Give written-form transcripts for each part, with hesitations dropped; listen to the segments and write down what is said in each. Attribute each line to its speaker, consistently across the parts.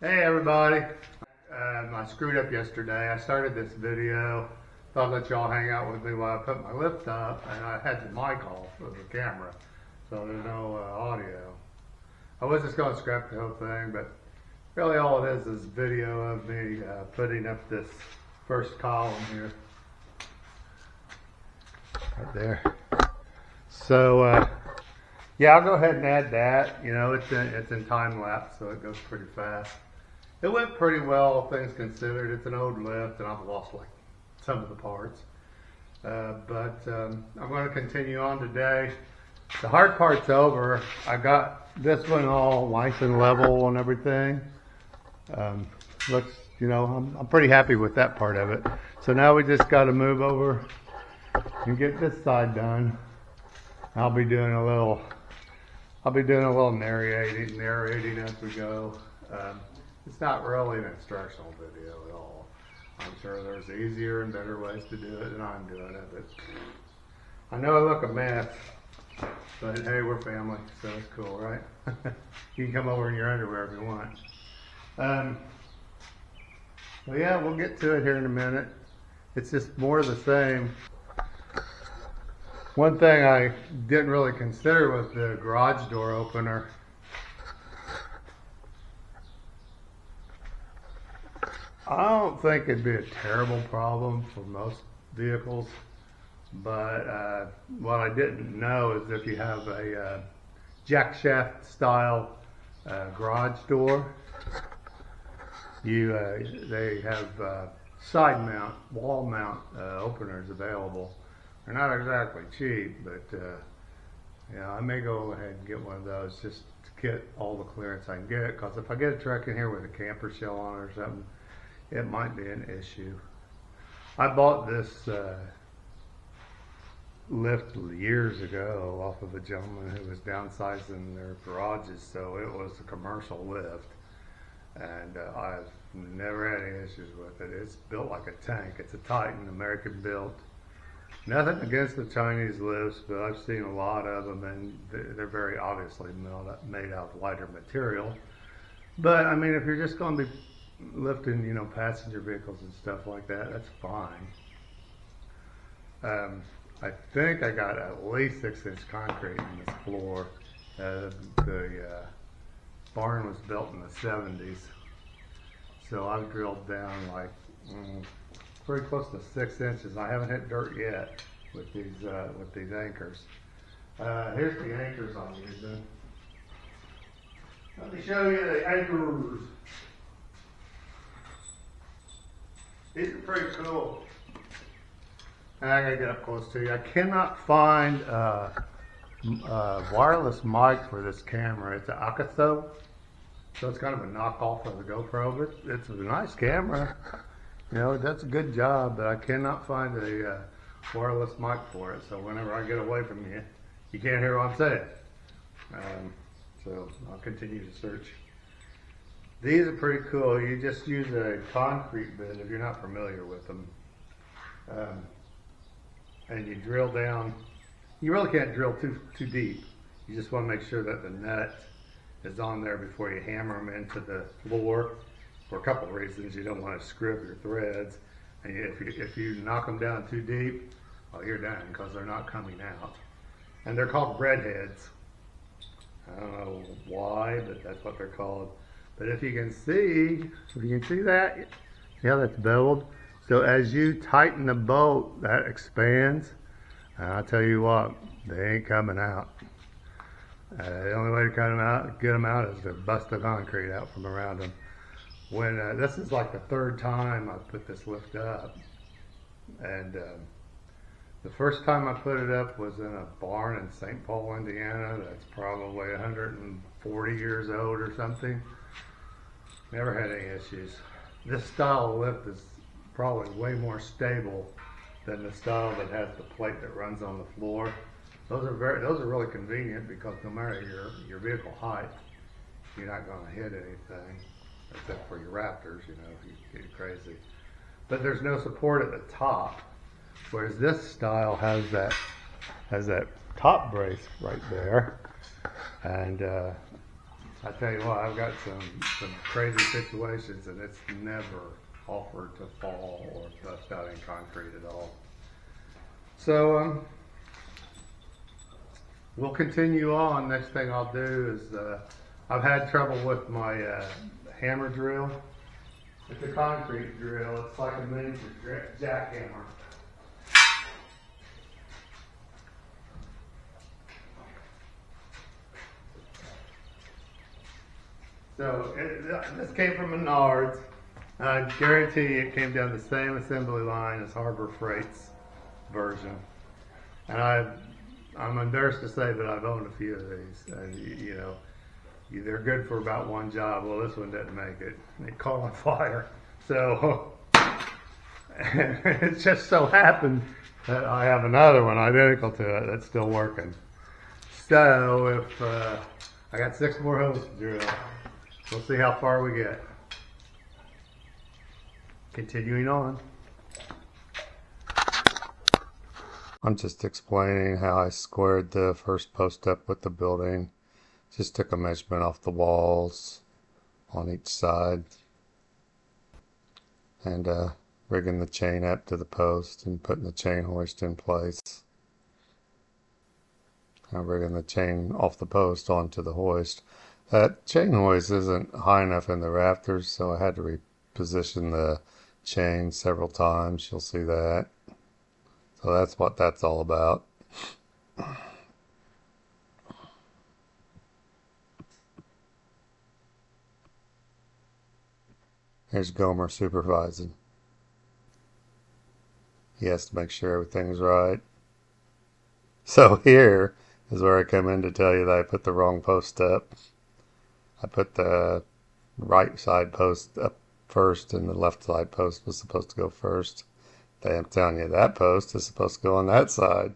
Speaker 1: Hey everybody, I screwed up yesterday. I started this video, thought I'd let y'all hang out with me while I put my lift up, and I had the mic off of the camera, so there's no audio. I was just going to scrap the whole thing, but really all it is video of me putting up this first column here, right there. So yeah, I'll go ahead and add that. You know, it's in time lapse, so it goes pretty fast. It went pretty well, all things considered. It's an old lift, and I've lost like some of the parts. But I'm going to continue on today. The hard part's over. I got this one all nice and level and everything. Looks, you know, I'm pretty happy with that part of it. So now we just got to move over and get this side done. I'll be doing a little narrating as we go. It's not really an instructional video at all. I'm sure there's easier and better ways to do it than I'm doing it, but I know I look a mess, but hey, we're family, so it's cool, right? You can come over in your underwear if you want. Well, yeah, we'll get to it here in a minute. It's just more of the same. One thing I didn't really consider was the garage door opener. I don't think it'd be a terrible problem for most vehicles, but what I didn't know is if you have a jack shaft style garage door, they have side mount, wall mount openers available. They're not exactly cheap, but yeah, I may go ahead and get one of those just to get all the clearance I can get, because if I get a truck in here with a camper shell on it or something, it might be an issue. I bought this lift years ago off of a gentleman who was downsizing their garages, so it was a commercial lift, and I've never had any issues with it. It's built like a tank. It's a Titan, American built. Nothing against the Chinese lifts, but I've seen a lot of them, and they're very obviously made out of lighter material. But I mean, if you're just going to be lifting, you know, passenger vehicles and stuff like that, that's fine. I think I got at least 6-inch concrete in this floor. The barn was built in the 70s, so I've drilled down like pretty close to 6 inches. I haven't hit dirt yet with these anchors. Here's the anchors I'm using. Let me show you the anchors. These are pretty cool. I gotta get up close to you. I cannot find a wireless mic for this camera. It's an Akaso, so it's kind of a knockoff of the GoPro, but it's a nice camera. You know, it does a good job, but I cannot find a wireless mic for it. So whenever I get away from you, you can't hear what I'm saying. So I'll continue to search. These are pretty cool. You just use a concrete bit if you're not familiar with them. And you drill down. You really can't drill too deep. You just want to make sure that the nut is on there before you hammer them into the floor. For a couple of reasons. You don't want to screw up your threads. And if you knock them down too deep, well, you're done, because they're not coming out. And they're called breadheads. I don't know why, but that's what they're called. But if you can see that, see how that's beveled? So as you tighten the bolt, that expands. And I'll tell you what, they ain't coming out. The only way to get them out is to bust the concrete out from around them. When this is like the third time I put this lift up, and the first time I put it up was in a barn in St. Paul, Indiana. That's probably 140 years old or something. Never had any issues. This style of lift is probably way more stable than the style that has the plate that runs on the floor. Those are really convenient, because no matter your vehicle height, you're not going to hit anything, except for your Raptors, you know, if you get crazy. But there's no support at the top, whereas this style has that top brace right there, and I tell you what, I've got some crazy situations, and it's never offered to fall or bust out in concrete at all. So we'll continue on. Next thing I'll do is I've had trouble with my hammer drill. It's a concrete drill. It's like a miniature jackhammer. So this came from Menards. I guarantee you it came down the same assembly line as Harbor Freight's version. And I'm embarrassed to say that I've owned a few of these. And you know, they're good for about one job. Well, this one didn't make it. It caught on fire. So it just so happened that I have another one identical to it that's still working. So if I got 6 more holes to drill, we'll see how far we get. Continuing on. I'm just explaining how I squared the first post up with the building. Just took a measurement off the walls on each side and rigging the chain up to the post and putting the chain hoist in place. I'm rigging the chain off the post onto the hoist. That chain hoist isn't high enough in the rafters, so I had to reposition the chain several times. You'll see that. So that's what that's all about. Here's Gomer supervising. He has to make sure everything's right. So here is where I come in to tell you that I put the wrong post up. I put the right side post up first and the left side post was supposed to go first. I'm telling you, that post is supposed to go on that side.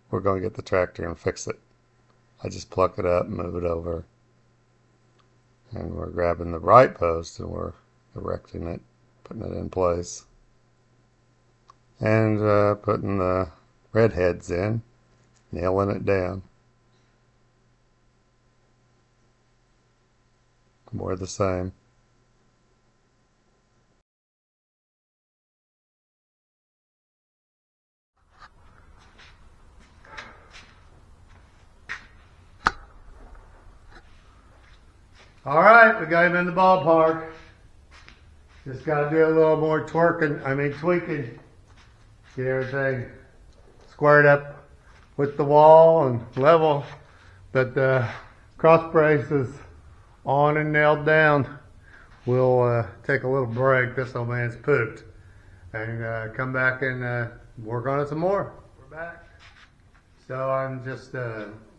Speaker 1: We're going to get the tractor and fix it. I just pluck it up and move it over. And we're grabbing the right post and we're erecting it, putting it in place. And putting the red heads in, nailing it down. More of the same. All right, we got him in the ballpark. Just got to do a little more tweaking. Get everything squared up with the wall and level. But the cross brace is on and nailed down. We'll take a little break. This old man's pooped. And come back and work on it some more. We're back. So I'm just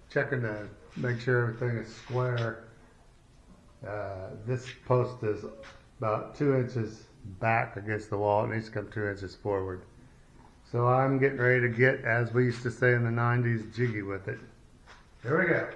Speaker 1: checking to make sure everything is square. This post is about 2 inches back against the wall. It needs to come 2 inches forward. So I'm getting ready to get, as we used to say in the 90s, jiggy with it. Here we go.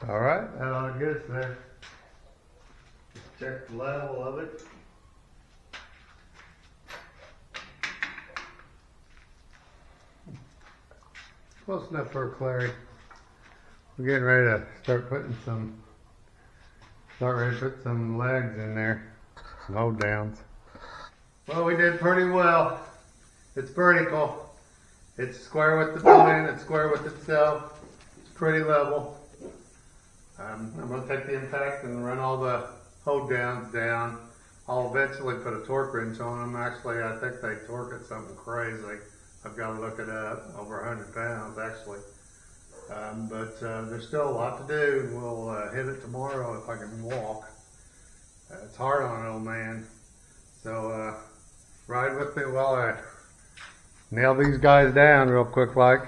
Speaker 1: All right, that ought to get us there. Check the level of it. Close enough for Clary. We're getting ready to start put some legs in there, some hold downs. Well, we did pretty well. It's vertical. It's square with the building. It's square with itself. It's pretty level. I'm going to take the impact and run all the hold downs down. I'll eventually put a torque wrench on them. Actually, I think they torque it something crazy. I've got to look it up. Over 100 pounds, actually. But there's still a lot to do. We'll hit it tomorrow if I can walk. It's hard on an old man. So ride with me while I nail these guys down real quick like.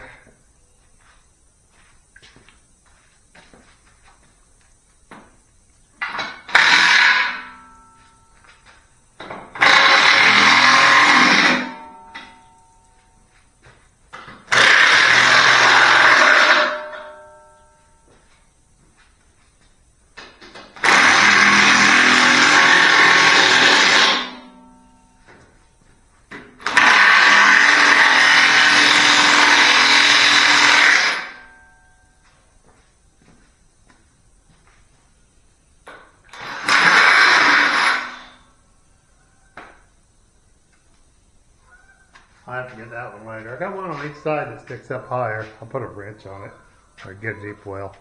Speaker 1: I have to get that one later. I got one on each side that sticks up higher. I'll put a wrench on it or get a deep well.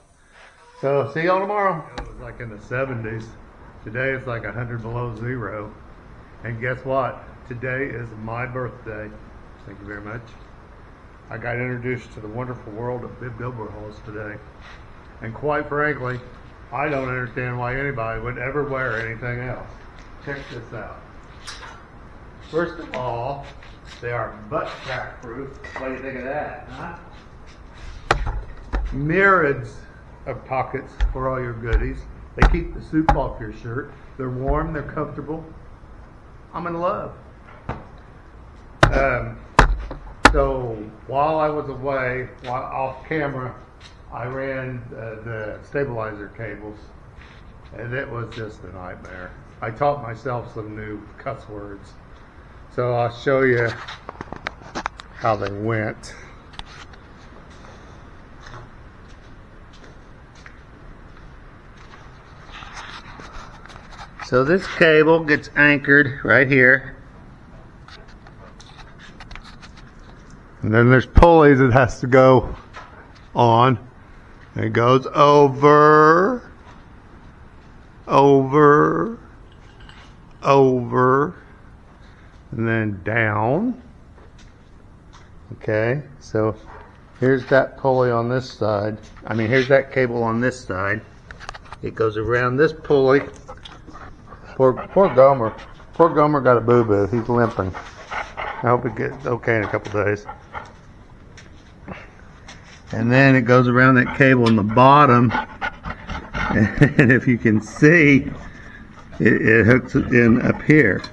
Speaker 1: So see y'all tomorrow. It was like in the 70s. Today it's like 100 below zero. And guess what? Today is my birthday. Thank you very much. I got introduced to the wonderful world of bib overhauls today. And quite frankly, I don't understand why anybody would ever wear anything else. Check this out. First of all, they are butt crack proof. What do you think of that, huh? Myriads of pockets for all your goodies. They keep the soup off your shirt. They're warm, they're comfortable. I'm in love. So while I was away, off camera, I ran the stabilizer cables, and it was just a nightmare. I taught myself some new cuss words. So I'll show you how they went. So this cable gets anchored right here. And then there's pulleys it has to go on. And it goes over, over, over, and then down. Okay, so here's that pulley on this side. Here's that cable on this side. It goes around this pulley. Poor Gomer. Poor Gomer got a boo-boo. He's limping. I hope it gets okay in a couple days. And then it goes around that cable on the bottom. And if you can see, it hooks it in up here.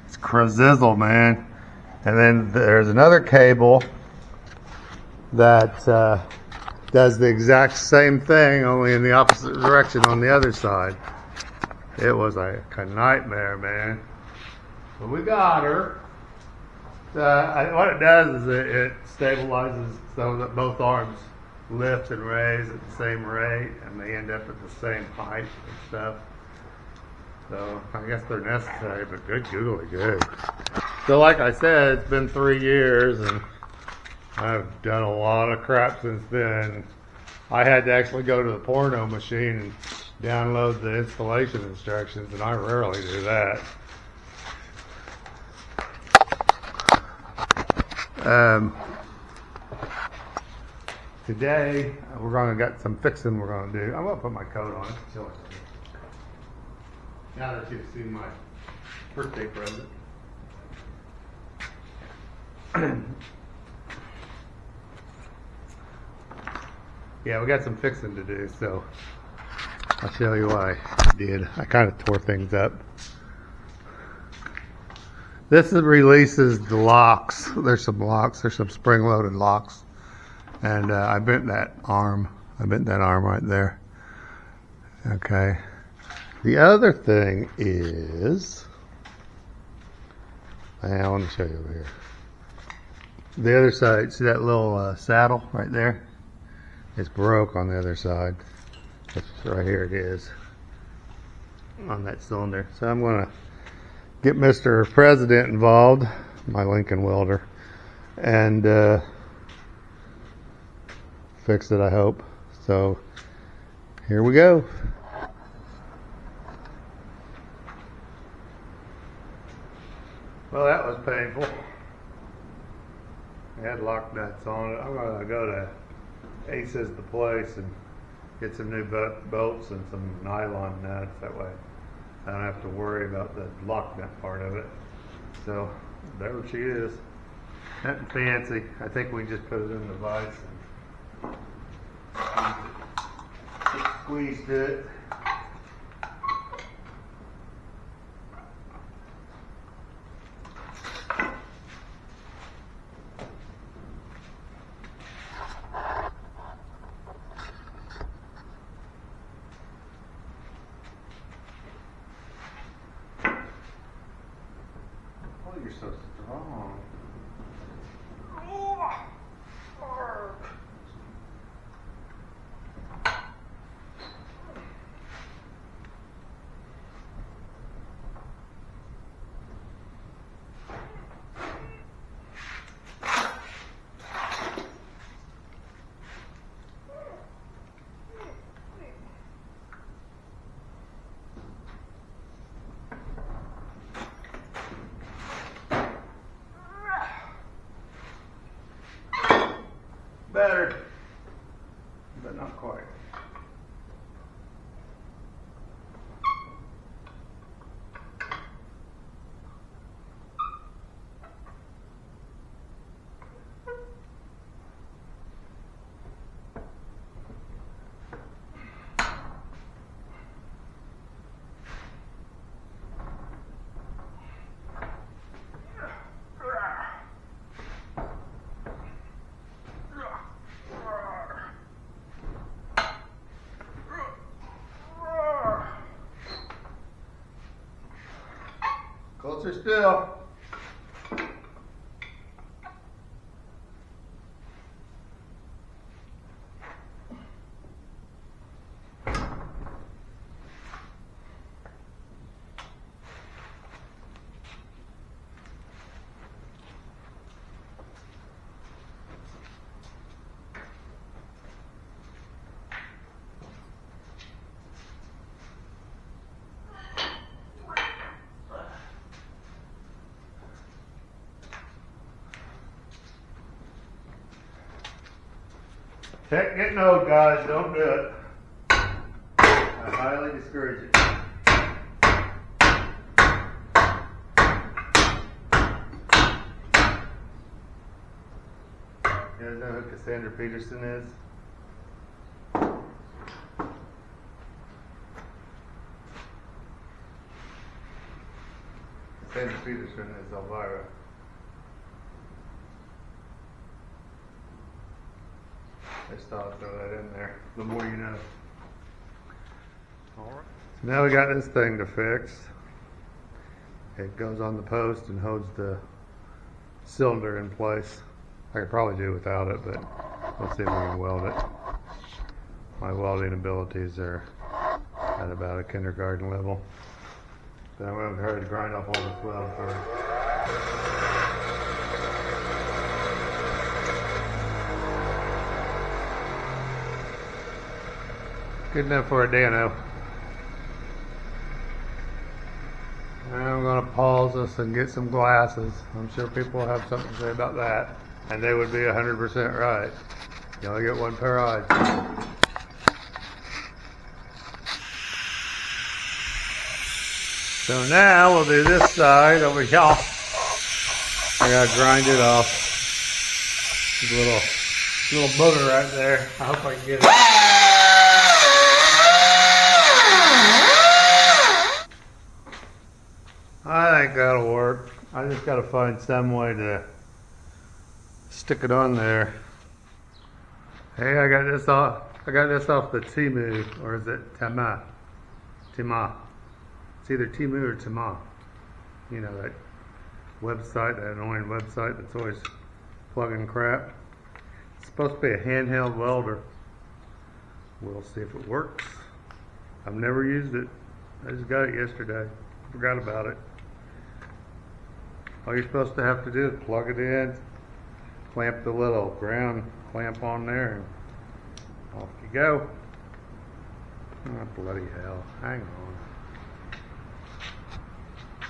Speaker 1: It's crazizzle, man. And then there's another cable that does the exact same thing, only in the opposite direction on the other side. It was like a nightmare, man. But we got her. What it does is it stabilizes so that both arms lift and raise at the same rate, and they end up at the same height and stuff. So I guess they're necessary, but good googly good. So like I said, it's been 3 years, and I've done a lot of crap since then. I had to actually go to the porno machine and download the installation instructions, and I rarely do that. Today we're gonna get some fixing we're gonna do. I'm gonna put my coat on. Now that you've seen my birthday present. Yeah, we got some fixing to do, so I'll show you what I did. I kind of tore things up. This releases the locks. There's some locks. There's some spring-loaded locks. And I bent that arm. I bent that arm right there. Okay. The other thing is, I want to show you over here. The other side, see that little saddle right there? It's broke on the other side. It's right here it is on that cylinder. So I'm going to get Mr. President involved, my Lincoln welder, and fix it, I hope. So here we go. Well, that was painful. I had lock nuts on it. I'm going to go to Aces the Place and get some new bolts and some nylon nuts. That way I don't have to worry about the lock nut part of it. So there she is. Nothing fancy. I think we just put it in the vise and squeezed it. Oh, you're so strong. Better, but not quite. Closer still. Tech getting old, guys. Don't do it. I highly discourage it. You guys know who Cassandra Peterson is? Cassandra Peterson is Elvira. I just thought I'd throw that in there. The more you know. Alright. So now we got this thing to fix. It goes on the post and holds the cylinder in place. I could probably do without it, but let's see if we can weld it. My welding abilities are at about a kindergarten level. Then I'm going to try to grind off all this weld first. Good enough for a Dano. I'm going to pause this and get some glasses. I'm sure people have something to say about that. And they would be 100% right. You only get one pair of eyes. So now we'll do this side over here. I gotta grind it off. There's a little booger right there. I hope I can get it. I think that'll work. I just gotta find some way to stick it on there. Hey, I got this off the Temu, or is it Tama? It's either Temu or Tama. You know, that website, that annoying website that's always plugging crap. It's supposed to be a handheld welder. We'll see if it works. I've never used it. I just got it yesterday. Forgot about it. All you're supposed to have to do is plug it in, clamp the little ground clamp on there, and off you go. Oh, bloody hell. Hang on.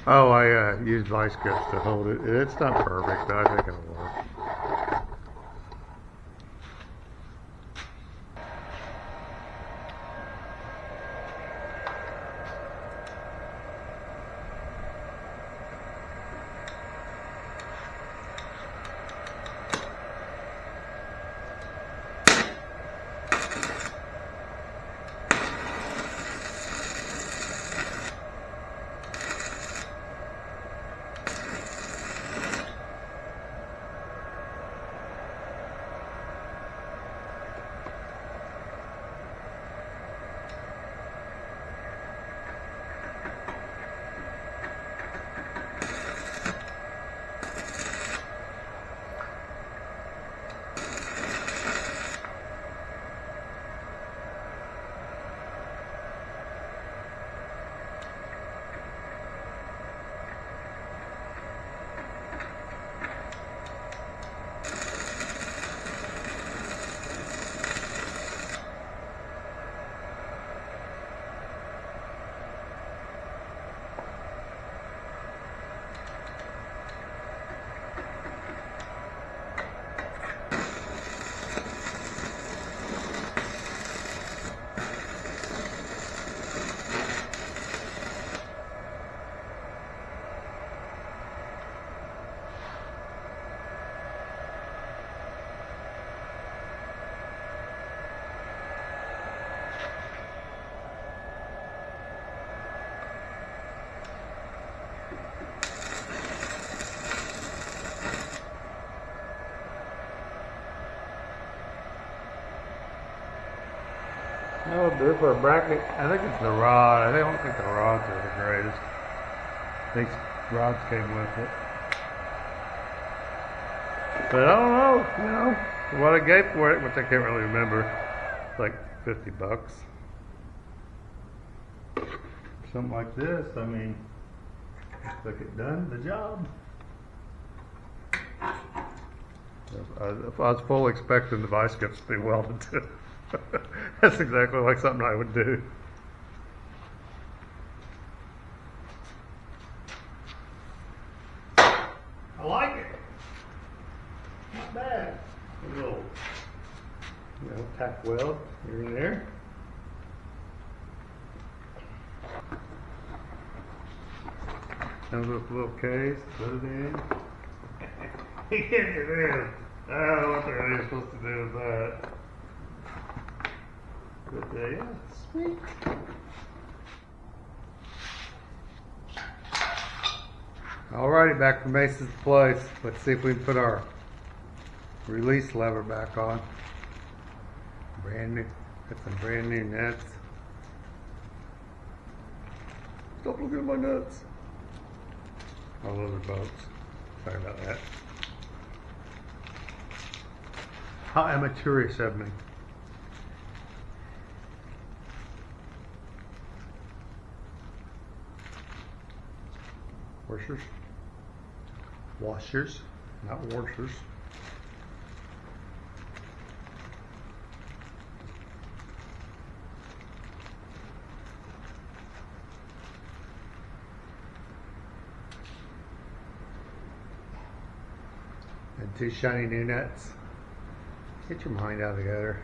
Speaker 1: Oh, I used vice grips to hold it. It's not perfect, but I think it'll work. This for a bracket. I think it's the rod. I don't think the rods are the greatest. These rods came with it. But I don't know, you know, what I gave for it, which I can't really remember, like $50. Something like this, I mean, looks like it done the job. If I was fully expecting the vice grips to be welded too. That's exactly like something I would do. I like it. Not bad. A little, you know, tack weld here and there. Comes with a little case, put it in. Here it is. I don't know what they're really supposed to do with that. But yeah, sweet. Alrighty, back from Mason's place. Let's see if we can put our release lever back on. Brand new. Got some brand new nuts. Stop looking at my nuts. All over boats. Sorry about that. How amateurish of me. Washers. Washers, not washers. And 2 shiny new nuts. Get your mind out of the gutter.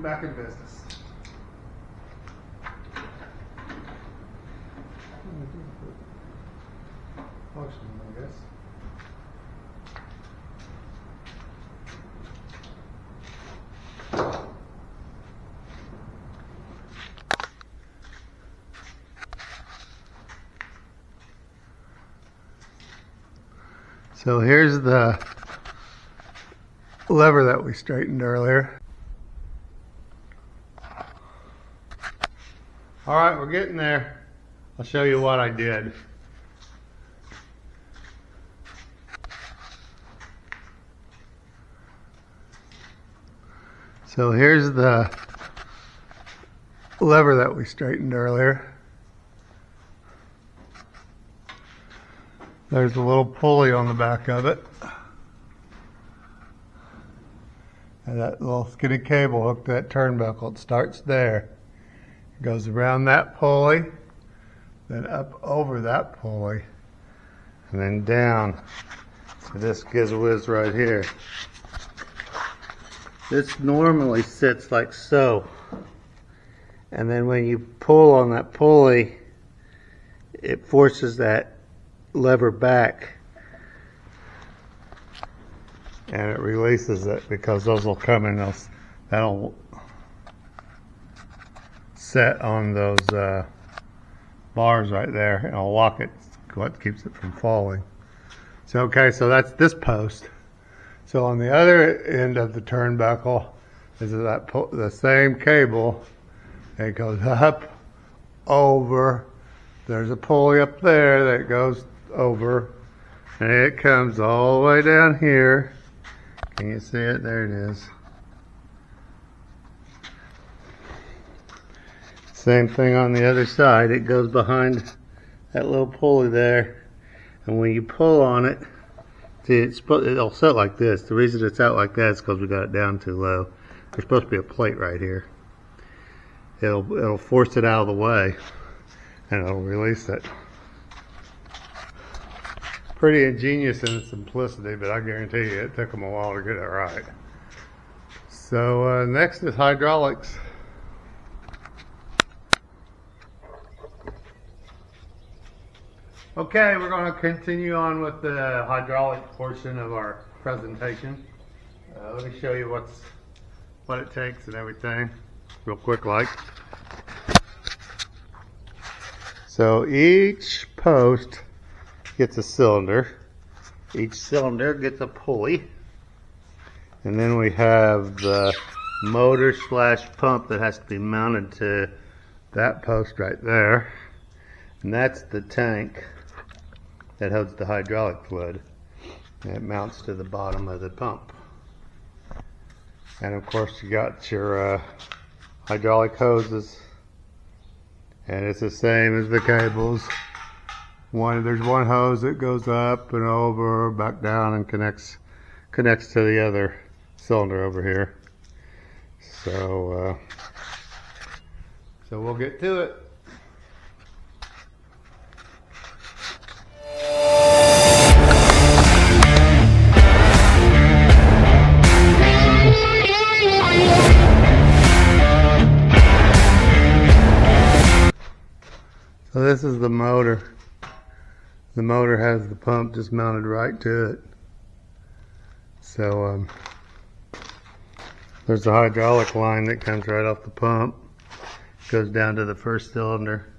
Speaker 1: Back in business. Function, I guess. So here's the lever that we straightened earlier. All right, we're getting there. I'll show you what I did. So here's the lever that we straightened earlier. There's a little pulley on the back of it. And that little skinny cable hooked to that turnbuckle. It starts there. Goes around that pulley, then up over that pulley, and then down to this giz-whiz right here. This normally sits like so, and then when you pull on that pulley, it forces that lever back, and it releases it because those will come in, that'll set on those bars right there, and I'll lock it. What keeps it from falling. So okay, so that's this post. So on the other end of the turnbuckle is the same cable, It goes up, over. There's a pulley up there that goes over. And it comes all the way down here. Can you see it? There it is. Same thing on the other side. It goes behind that little pulley there. And when you pull on it, see, it'll sit like this. The reason it's out like that is because we got it down too low. There's supposed to be a plate right here. It'll force it out of the way, and it'll release it. Pretty ingenious in its simplicity, but I guarantee you it took them a while to get it right. So next is hydraulics. Okay, we're going to continue on with the hydraulic portion of our presentation. Let me show you what it takes and everything, real quick like. So each post gets a cylinder. Each cylinder gets a pulley. And then we have the motor / pump that has to be mounted to that post right there. And that's the tank that holds the hydraulic fluid. And it mounts to the bottom of the pump. And of course you got your hydraulic hoses. And it's the same as the cables. There's one hose that goes up and over, back down, and connects to the other cylinder over here. So we'll get to it. So this is the motor. The motor has the pump just mounted right to it. So there's the hydraulic line that comes right off the pump. Goes down to the first cylinder.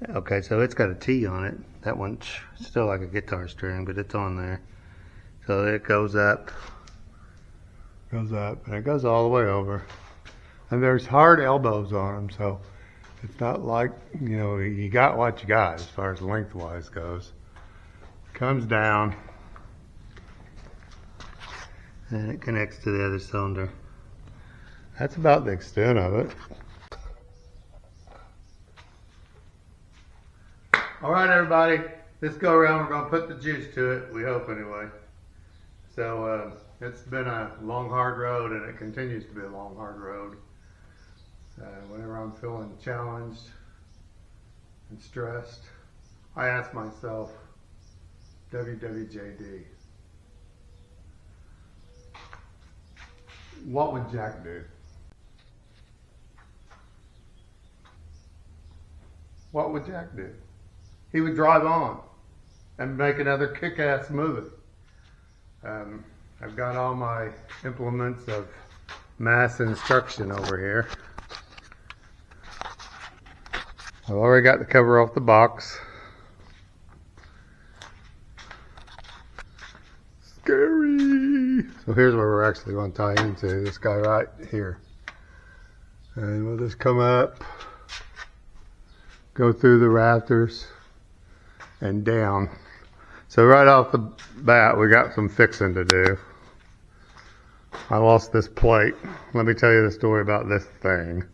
Speaker 1: Okay, so it's got a T on it. That one's still like a guitar string, but it's on there. So it goes up, and it goes all the way over. And there's hard elbows on them, so it's not like, you know, you got what you got as far as lengthwise goes. Comes down, and it connects to the other cylinder. That's about the extent of it. All right, everybody, this go around, we're going to put the juice to it, we hope anyway. So it's been a long, hard road, and it continues to be a long, hard road. Whenever I'm feeling challenged and stressed, I ask myself, WWJD, what would Jack do? What would Jack do? He would drive on and make another kick-ass movie. I've got all my implements of mass instruction over here. I've already got the cover off the box. Scary! So here's where we're actually going to tie into, this guy right here. And we'll just come up, go through the rafters, and down. So right off the bat, we got some fixing to do. I lost this plate. Let me tell you the story about this thing.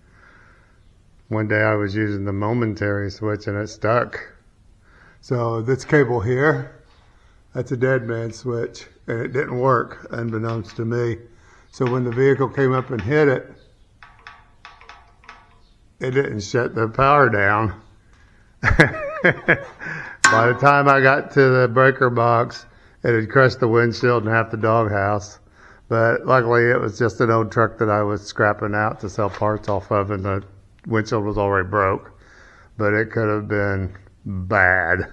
Speaker 1: One day I was using the momentary switch and it stuck. So this cable here, that's a dead man switch, and it didn't work, unbeknownst to me. So when the vehicle came up and hit it, it didn't shut the power down. By the time I got to the breaker box, it had crushed the windshield and half the doghouse. But luckily it was just an old truck that I was scrapping out to sell parts off of, and the windshield was already broke, but it could have been bad.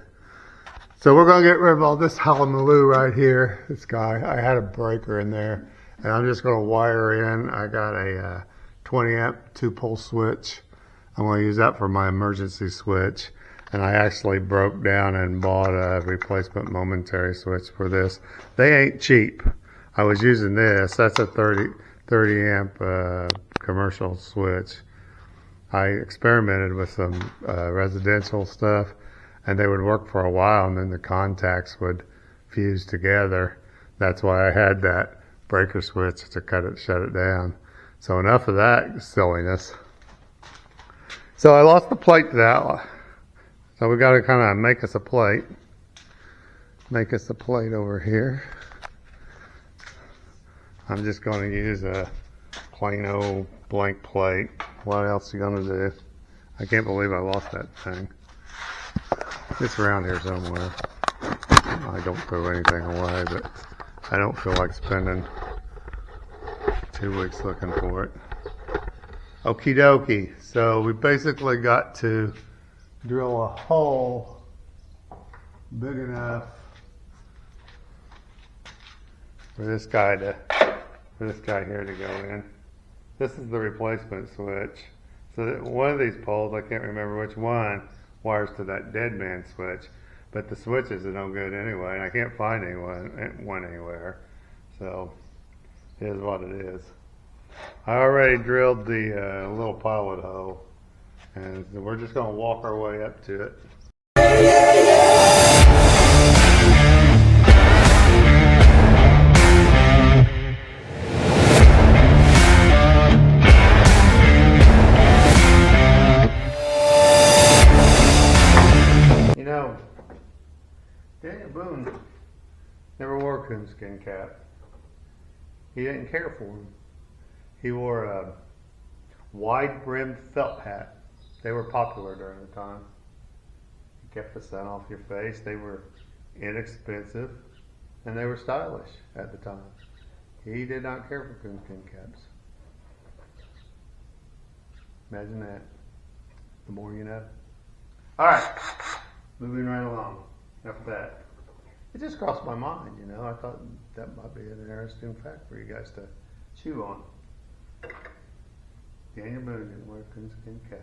Speaker 1: So we're going to get rid of all this hullabaloo right here. This guy, I had a breaker in there, and I'm just going to wire in. I got a 20 amp 2-pole switch. I'm going to use that for my emergency switch. And I actually broke down and bought a replacement momentary switch for this. They ain't cheap. I was using this. That's a 30 amp commercial switch. I experimented with some residential stuff, and they would work for a while, and then the contacts would fuse together. That's why I had that breaker switch to shut it down. So enough of that silliness. So I lost the plate to that. So we got to kind of make us a plate. Make us a plate over here. I'm just going to use a plain old blank plate. What else are you going to do? I can't believe I lost that thing. It's around here somewhere. I don't throw anything away, but I don't feel like spending 2 weeks looking for it. Okie dokie. So we basically got to drill a hole big enough for this guy here to go in. This is the replacement switch. So that one of these poles, I can't remember which one, wires to that dead man switch. But the switches are no good anyway, and I can't find one anywhere. So it is what it is. I already drilled the little pilot hole, and we're just going to walk our way up to it. You know, Daniel Boone never wore a coonskin cap. He didn't care for them. He wore a wide-brimmed felt hat. They were popular during the time. He kept the sun off your face. They were inexpensive, and they were stylish at the time. He did not care for coonskin caps. Imagine that. The more you know. All right, moving right along. Enough of that. It just crossed my mind, you know. I thought that might be an interesting fact for you guys to chew on. Daniel Boone didn't wear a coonskin cap.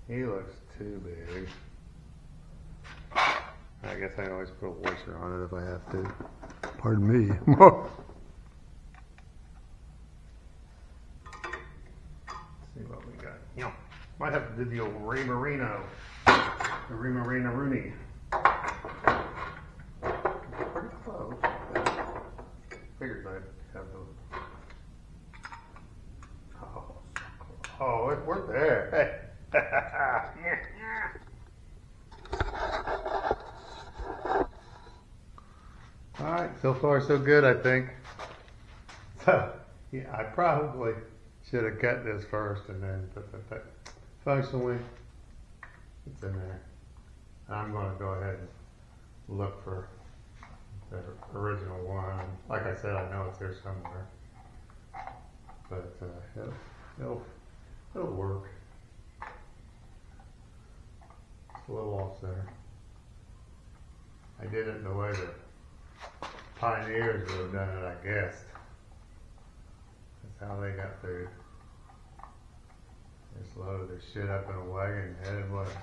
Speaker 1: He looks too big. I guess I always put a washer on it if I have to. Pardon me. Let's see what we got. You know, might have to do the old Remarino. The Remarino Rooney. Pretty close. Figured I'd have those. Oh, we're there. Hey. Alright, so far so good, I think. So, yeah, I probably should have cut this first and then put the thing. Functionally, it's in there. And I'm going to go ahead and look for the original one. Like I said, I know it's here somewhere. But it'll work. A little off center. I did it the way the pioneers would have done it, I guess. That's how they got through. Just loaded their shit up in a wagon and headed west.